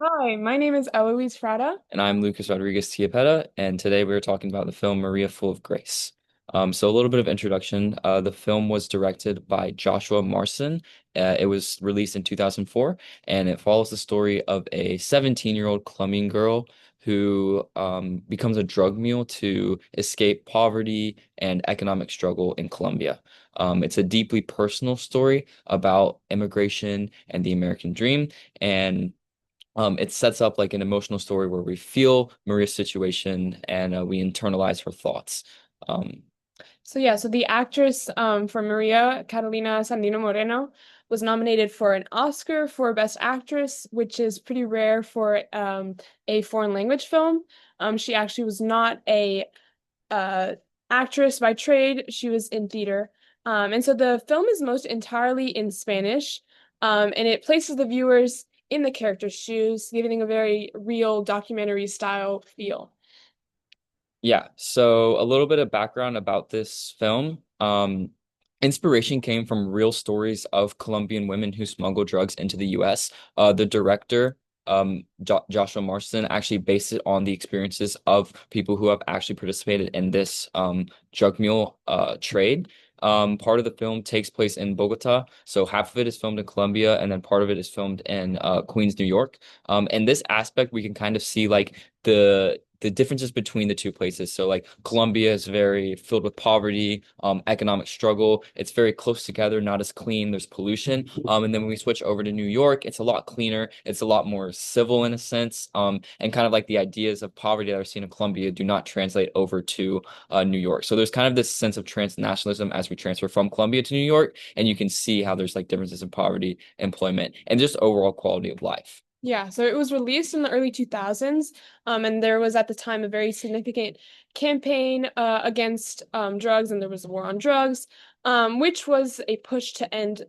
Hi, my name is Eloise Frada. And I'm Lucas Rodriguez Tiapeta, and today we're talking about the film Maria Full of Grace. So a little bit of introduction. The film was directed by Joshua Marston. It was released in 2004, and it follows the story of a 17-year-old Colombian girl who becomes a drug mule to escape poverty and economic struggle in Colombia. It's a deeply personal story about immigration and the American dream, and it sets up like an emotional story where we feel Maria's situation and we internalize her thoughts. Um, So the actress for Maria, Catalina Sandino Moreno, was nominated for an Oscar for Best Actress, which is pretty rare for a foreign language film. She actually was not a uh, actress by trade. She was in theater. And so the film is most entirely in Spanish, and it places the viewers in the character's shoes, giving a very real documentary style feel. Yeah, so a little bit of background about this film. Inspiration came from real stories of Colombian women who smuggle drugs into the US. The director, Joshua Marston, actually based it on the experiences of people who have actually participated in this drug mule trade. Part of the film takes place in Bogota, so half of it is filmed in Colombia, and then part of it is filmed in Queens, New York. In this aspect, we can kind of see like the differences between the two places. So like Colombia is very filled with poverty, economic struggle. It's very close together, not as clean. There's pollution. And then when we switch over to New York, it's a lot cleaner. It's a lot more civil in a sense. And kind of like the ideas of poverty that are seen in Colombia do not translate over to New York. So there's kind of this sense of transnationalism as we transfer from Colombia to New York, and you can see how there's like differences in poverty, employment, and just overall quality of life. Yeah, so it was released in the early 2000s, and there was at the time a very significant campaign against drugs, and there was a war on drugs, which was a push to end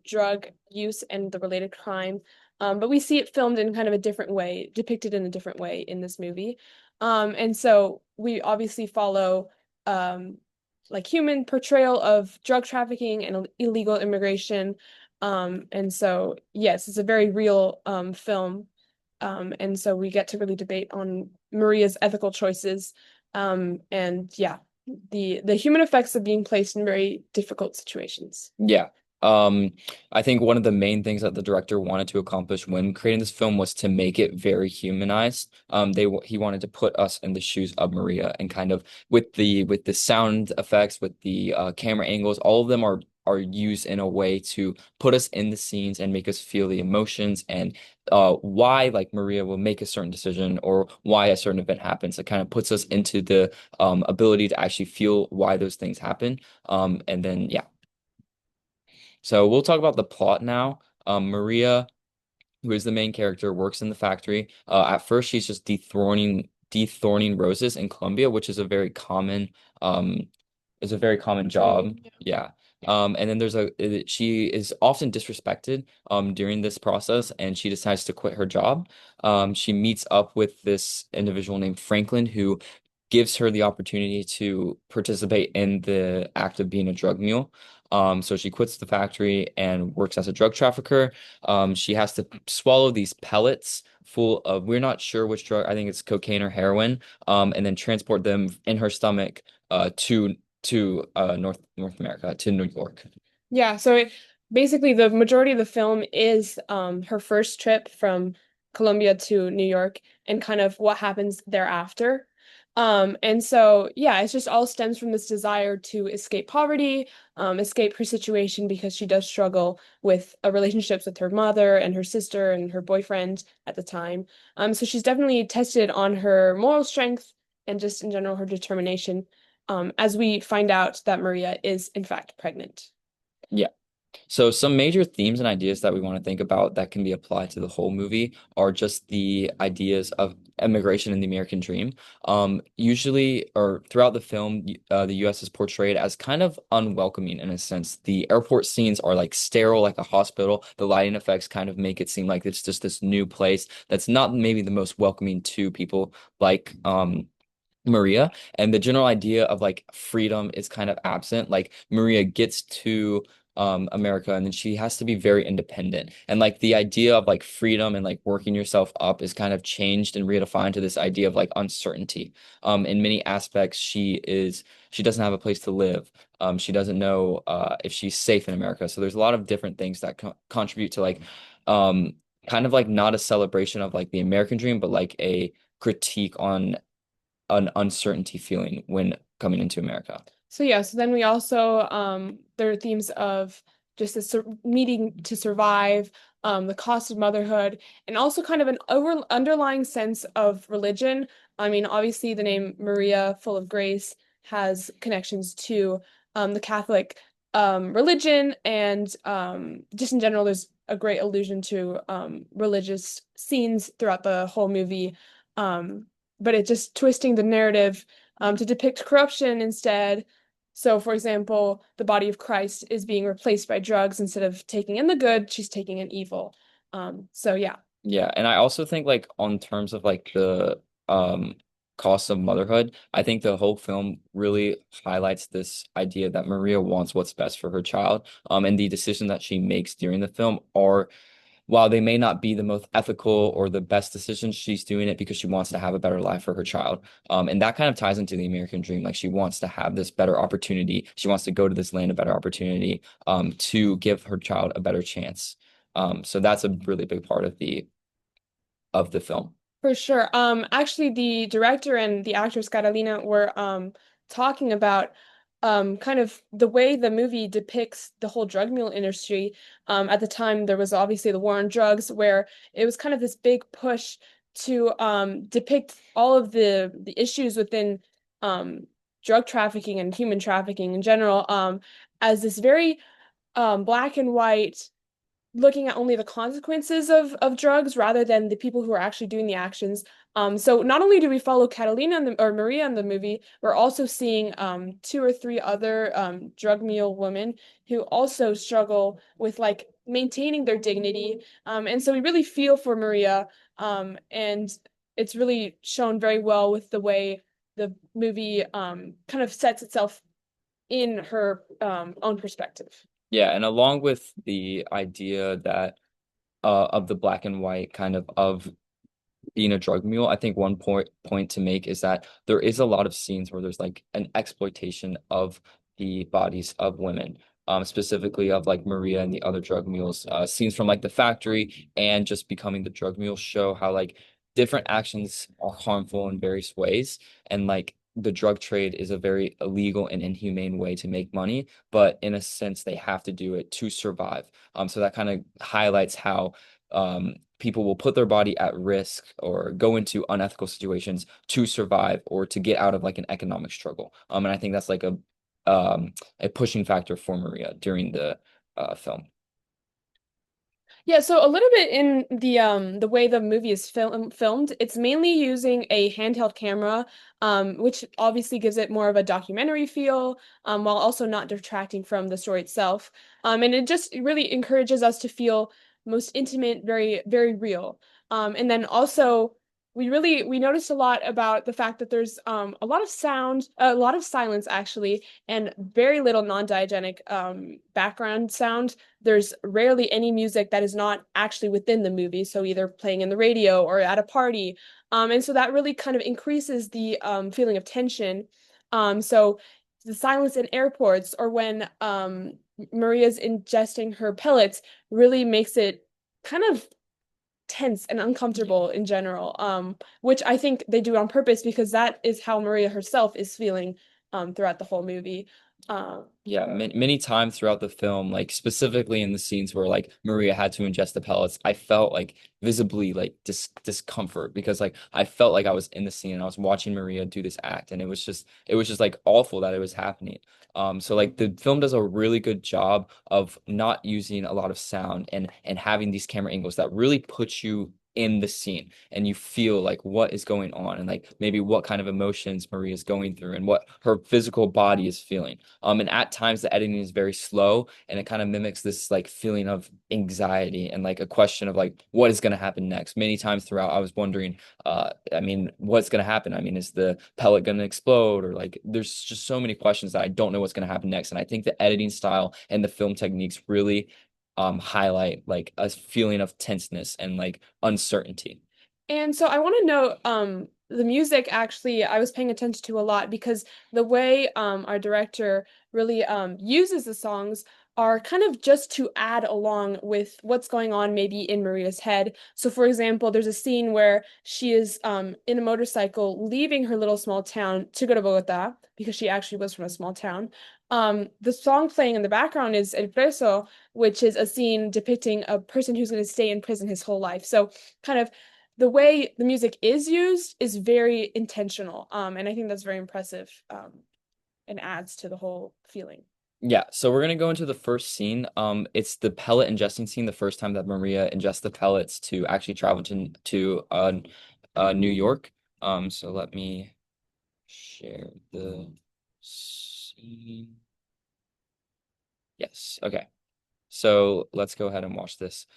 drug use and the related crime. But we see it filmed in kind of a different way, depicted in a different way in this movie. And so we obviously follow like human portrayal of drug trafficking and illegal immigration. And so, yes, it's a very real film. And so we get to really debate on Maria's ethical choices. And yeah, the human effects of being placed in very difficult situations. Yeah. Um, I think one of the main things that the director wanted to accomplish when creating this film was to make it very humanized. He wanted to put us in the shoes of Maria and kind of with the sound effects, with the camera angles, all of them are used in a way to put us in the scenes and make us feel the emotions and why like Maria will make a certain decision or why a certain event happens. It kind of puts us into the ability to actually feel why those things happen. And then yeah. So we'll talk about the plot now. Maria, who is the main character, works in the factory. At first, she's just dethorning roses in Colombia, which um, is a very common job. Training. Yeah. Yeah. And then she is often disrespected during this process, and she decides to quit her job. She meets up with this individual named Franklin, who gives her the opportunity to participate in the act of being a drug mule. So she quits the factory and works as a drug trafficker. She has to swallow these pellets full of, we're not sure which drug, I think it's cocaine or heroin, and then transport them in her stomach to North America, to New York. Yeah, so basically the majority of the film is her first trip from Colombia to New York and kind of what happens thereafter. And so yeah, it's just all stems from this desire to escape poverty, escape her situation because she does struggle with relationships with her mother and her sister and her boyfriend at the time. So she's definitely tested on her moral strength and just in general her determination, as we find out that Maria is in fact pregnant. Yeah. So some major themes and ideas that we want to think about that can be applied to the whole movie are just the ideas of immigration and the American dream. Usually, or throughout the film, the U.S. is portrayed as kind of unwelcoming in a sense. The airport scenes are like sterile, like a hospital. The lighting effects kind of make it seem like it's just this new place that's not maybe the most welcoming to people like Maria, and the general idea of like freedom is kind of absent. Like Maria gets to America, and then she has to be very independent. And like the idea of like freedom and like working yourself up is kind of changed and redefined to this idea of like uncertainty. In many aspects, she doesn't have a place to live. She doesn't know if she's safe in America. So there's a lot of different things that contribute to like um kind of like not a celebration of like the American dream, but like a critique on an uncertainty feeling when coming into America. So yeah, so then we also there are themes of just this needing to survive, the cost of motherhood, and also kind of an underlying sense of religion. I mean, obviously the name Maria, full of grace, has connections to the Catholic religion, and just in general, there's a great allusion to religious scenes throughout the whole movie. Um, but it just twisting the narrative to depict corruption instead. So, for example, the body of Christ is being replaced by drugs instead of taking in the good, she's taking in evil. So yeah. Yeah, and I also think like on terms of like the um cost of motherhood, I think the whole film really highlights this idea that Maria wants what's best for her child. And the decisions that she makes during the film are, while they may not be the most ethical or the best decisions, she's doing it because she wants to have a better life for her child. And that kind of ties into the American dream. Like she wants to have this better opportunity. She wants to go to this land of better opportunity, to give her child a better chance. So that's a really big part of the film. For sure. Actually, the director and the actress Catalina were talking about kind of the way the movie depicts the whole drug mule industry. At the time, there was obviously the war on drugs, where it was kind of this big push to depict all of the issues within um, drug trafficking and human trafficking in general, as this very black and white, looking at only the consequences of drugs rather than the people who are actually doing the actions. So not only do we follow Catalina or Maria in the movie, we're also seeing two or three other drug mule women who also struggle with like maintaining their dignity. And so we really feel for Maria, and it's really shown very well with the way the movie kind of sets itself in her own perspective. Yeah, and along with the idea that of the black and white kind of being a drug mule, I think one point to make is that there is a lot of scenes where there's like an exploitation of the bodies of women, specifically of like Maria and the other drug mules. Scenes from like the factory and just becoming the drug mule show how like different actions are harmful in various ways, and like the drug trade is a very illegal and inhumane way to make money, but in a sense they have to do it to survive. So that kind of highlights how people will put their body at risk or go into unethical situations to survive or to get out of like an economic struggle. And I think that's like a pushing factor for Maria during the film. Yeah, so a little bit in the way the movie is filmed, it's mainly using a handheld camera, which obviously gives it more of a documentary feel, while also not detracting from the story itself. And it just really encourages us to feel most intimate, very, very real. And then also we noticed a lot about the fact that there's a lot of sound, a lot of silence actually, and very little non-diegetic background sound. There's rarely any music that is not actually within the movie, so either playing in the radio or at a party. And so that really kind of increases the feeling of tension. So the silence in airports or when Maria's ingesting her pellets really makes it kind of tense and uncomfortable in general, which I think they do on purpose because that is how Maria herself is feeling throughout the whole movie. Um, Yeah, many times throughout the film, like specifically in the scenes where like Maria had to ingest the pellets, I felt like visibly like discomfort because like I felt like I was in the scene and I was watching Maria do this act, and it was just like awful that it was happening. So like the film does a really good job of not using a lot of sound and having these camera angles that really put you in the scene and you feel like what is going on and like maybe what kind of emotions Maria is going through and what her physical body is feeling. And at times the editing is very slow and it kind of mimics this like feeling of anxiety and like a question of like what is going to happen next. Many times throughout I was wondering I mean what's going to happen? I mean is the pellet going to explode or like there's just so many questions that I don't know what's going to happen next. And I think the editing style and the film techniques really highlight like a feeling of tenseness and like uncertainty. And so I want to know, the music actually I was paying attention to a lot because the way our director really uses the songs are kind of just to add along with what's going on maybe in Maria's head. So for example, there's a scene where she is in a motorcycle leaving her little small town to go to Bogota because she actually was from a small town. The song playing in the background is El Preso, which is a scene depicting a person who's going to stay in prison his whole life. So kind of the way the music is used is very intentional. And I think that's very impressive, and adds to the whole feeling. Yeah, so we're gonna go into the first scene. It's the pellet ingesting scene, the first time that Maria ingests the pellets to actually travel to New York. So let me share the scene. Yes, okay. So let's go ahead and watch this.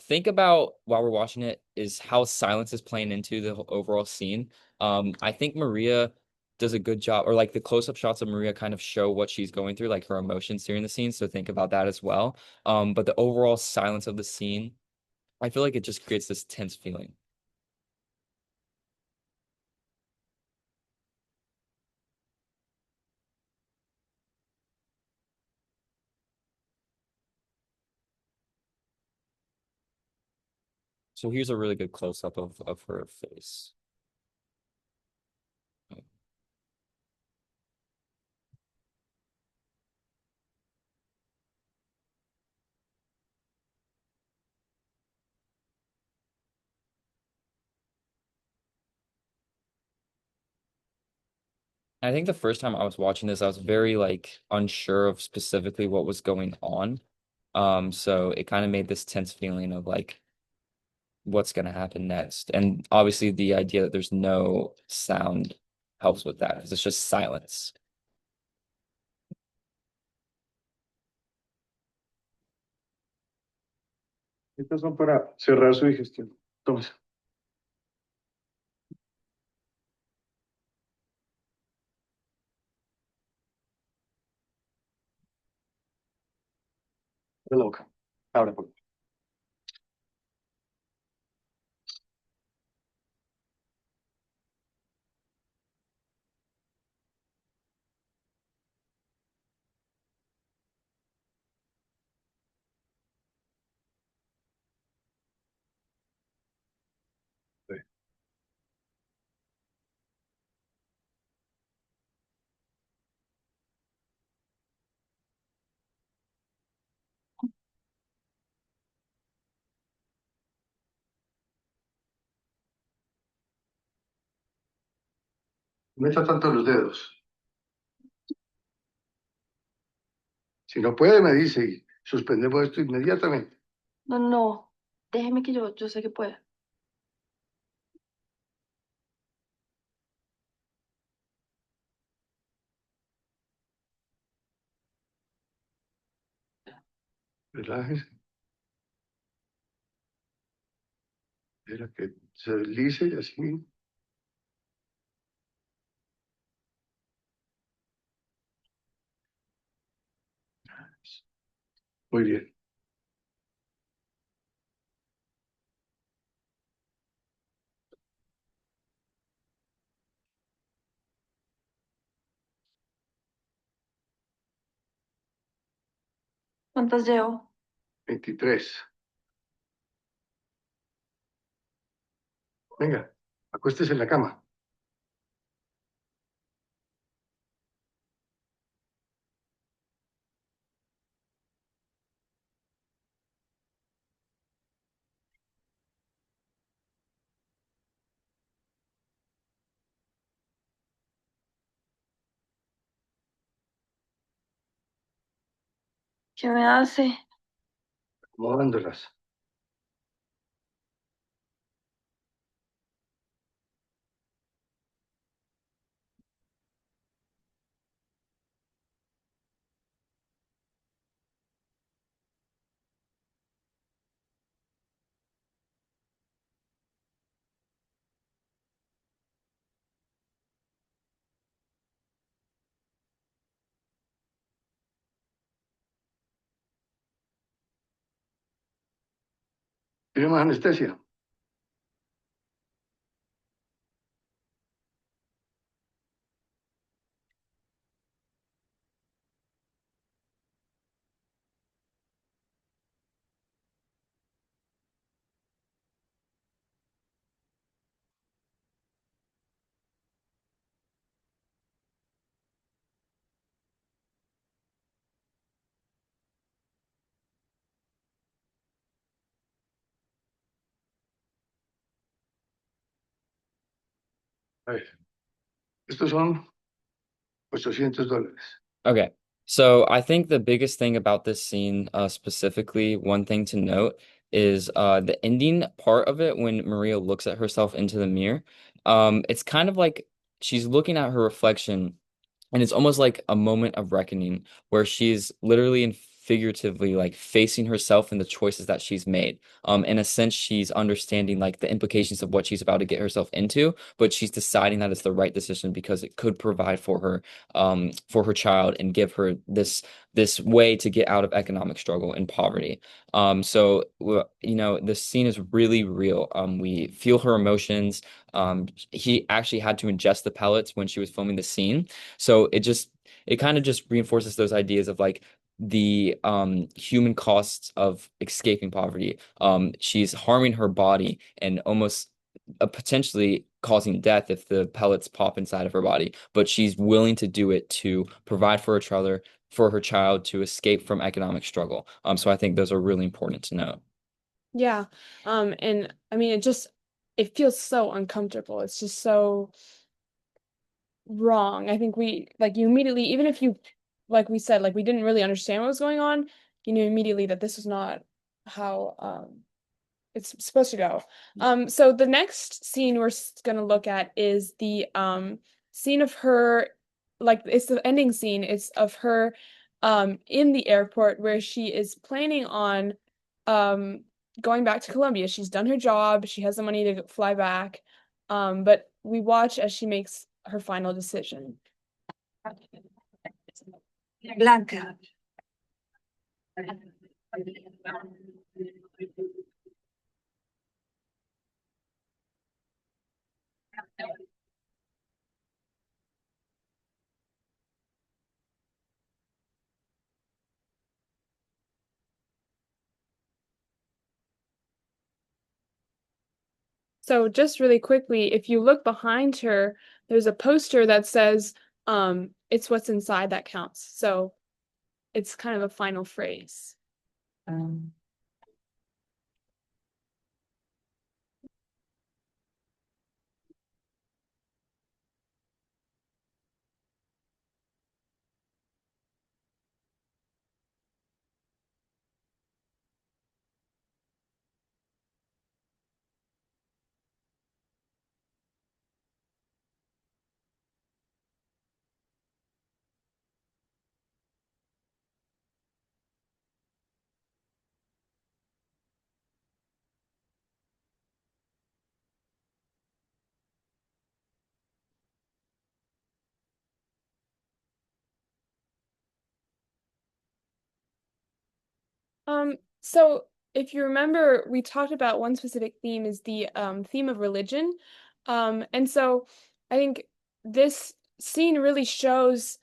Think about while we're watching it is how silence is playing into the overall scene. I think Maria does a good job, or like the close-up shots of Maria kind of show what she's going through, like her emotions during the scene. So think about that as well. But the overall silence of the scene, I feel like it just creates this tense feeling. So here's a really good close-up of her face. I think the first time I was watching this, I was very like unsure of specifically what was going on. So it kind of made this tense feeling of like what's gonna happen next. And obviously the idea that there's no sound helps with that because it's just silence. Estas son para cerrar su digestión. Tómese. De la boca. Ahora, por favor. Sí. No meta tanto los dedos. Si no puede, me dice y suspendemos esto inmediatamente. No, no, déjeme que yo sé que puedo. Relájese. Espera que se deslice y así mismo. Muy bien. ¿Cuántas llevo? 23. Venga, acuéstese en la cama. ¿Qué me hace? Acomodándolas. ¿Tiene más anestesia? A ver, estos son $800. Okay. So I think the biggest thing about this scene, specifically, one thing to note is the ending part of it when Maria looks at herself into the mirror. It's kind of like she's looking at her reflection, and it's almost like a moment of reckoning where she's literally and figuratively like facing herself and the choices that she's made. In a sense, she's understanding like the implications of what she's about to get herself into, but she's deciding that it's the right decision because it could provide for her child and give her this way to get out of economic struggle and poverty. This scene is really real. We feel her emotions. He actually had to ingest the pellets when she was filming the scene. So it kind of just reinforces those ideas of like the human costs of escaping poverty. She's harming her body and almost potentially causing death if the pellets pop inside of her body, but she's willing to do it to provide for her child to escape from economic struggle. So I think those are really important to know. Yeah. And I mean it feels so uncomfortable. It's just so wrong. I think we like you immediately, even if you like we said, like we didn't really understand what was going on, you knew immediately that this was not how it's supposed to go. So the next scene gonna look at is the scene of her, like it's the ending scene. It's of her in the airport where she is planning on um going back to Colombia. She's done her job, she has the money to fly back. But we watch as she makes her final decision. Blanca. So just really quickly, if you look behind her, there's a poster that says, it's what's inside that counts. So it's kind of a final phrase. Um, So if you remember, we talked about one specific theme is the theme of religion. And so I think this scene really shows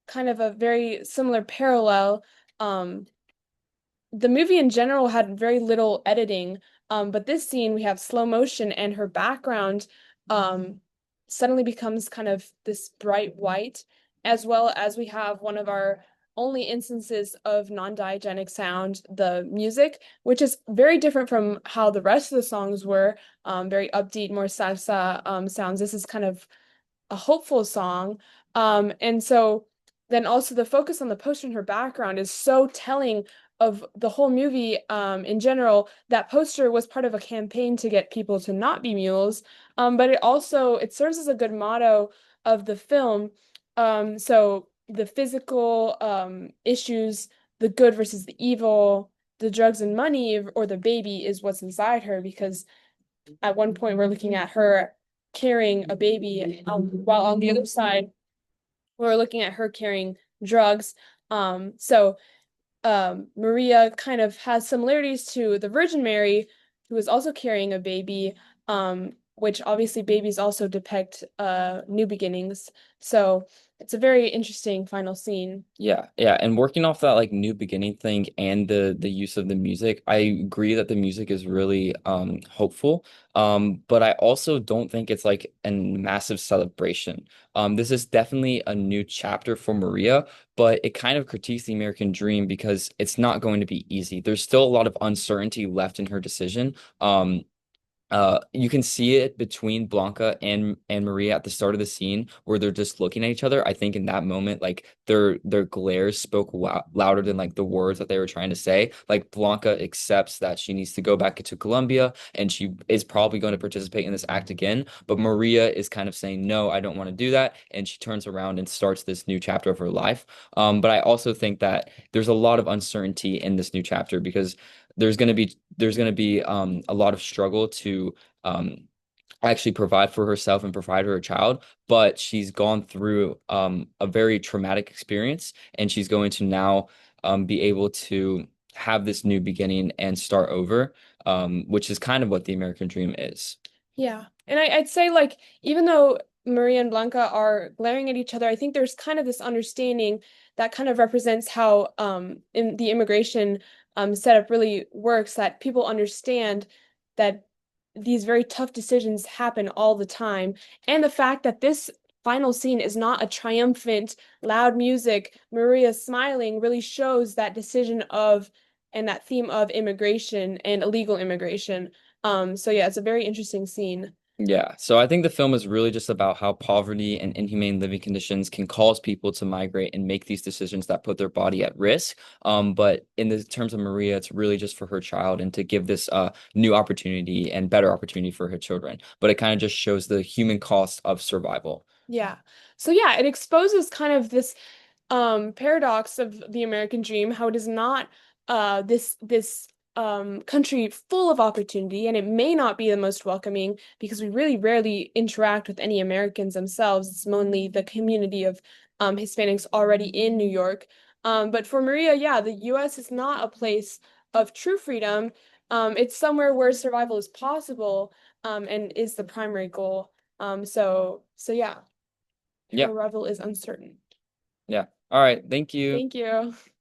kind of a very similar parallel. Um, the movie in general had very little editing, but this scene we have slow motion and her background um, suddenly becomes kind of this bright white, as well as we have one of our only instances of non-diegetic sound, the music, which is very different from how the rest of the songs were, very upbeat, more salsa sounds. This is kind of a hopeful song. And so then also the focus on the poster in her background is so telling of the whole movie in general. That poster was part of a campaign to get people to not be mules, but it serves as a good motto of the film. So the physical issues, the good versus the evil, the drugs and money, or the baby is what's inside her, because at one point we're looking at her carrying a baby, while on the other side we're looking at her carrying drugs. So Maria kind of has similarities to the Virgin Mary, who is also carrying a baby, which obviously babies also depict new beginnings. So it's a very interesting final scene. Yeah, yeah, and working off that like new beginning thing and the use of the music, I agree that the music is really hopeful. But I also don't think it's like a massive celebration. This is definitely a new chapter for Maria, but it kind of critiques the American dream because it's not going to be easy. There's still a lot of uncertainty left in her decision. You can see it between Blanca and Maria at the start of the scene where they're just looking at each other. I think in that moment, like their glares spoke louder than like the words that they were trying to say. Like Blanca accepts that she needs to go back to Colombia and she is probably going to participate in this act again. But Maria is kind of saying, no, I don't want to do that. And she turns around and starts this new chapter of her life. But I also think that there's a lot of uncertainty in this new chapter because there's going to be a lot of struggle to um actually provide for herself and provide her a child, but she's gone through a very traumatic experience and she's going to now be able to have this new beginning and start over, which is kind of what the American dream is. Yeah. And I'd say like even though Maria and Blanca are glaring at each other, I think there's kind of this understanding that kind of represents how in the immigration setup really works, that people understand that these very tough decisions happen all the time. And the fact that this final scene is not a triumphant, loud music, Maria smiling really shows that decision of and that theme of immigration and illegal immigration. So yeah, it's a very interesting scene. Yeah, so I think the film is really just about how poverty and inhumane living conditions can cause people to migrate and make these decisions that put their body at risk. But in the terms of Maria, it's really just for her child and to give this new opportunity and better opportunity for her children. But it kind of just shows the human cost of survival. Yeah. So yeah, it exposes kind of this paradox of the American dream, how it is not this country full of opportunity, and it may not be the most welcoming because we really rarely interact with any Americans themselves. It's mainly the community of Hispanics already in New York. But for Maria, yeah, the US is not a place of true freedom. It's somewhere where survival is possible, and is the primary goal. So yeah, her Yeah, arrival is uncertain. yeah. All right, thank you. Thank you.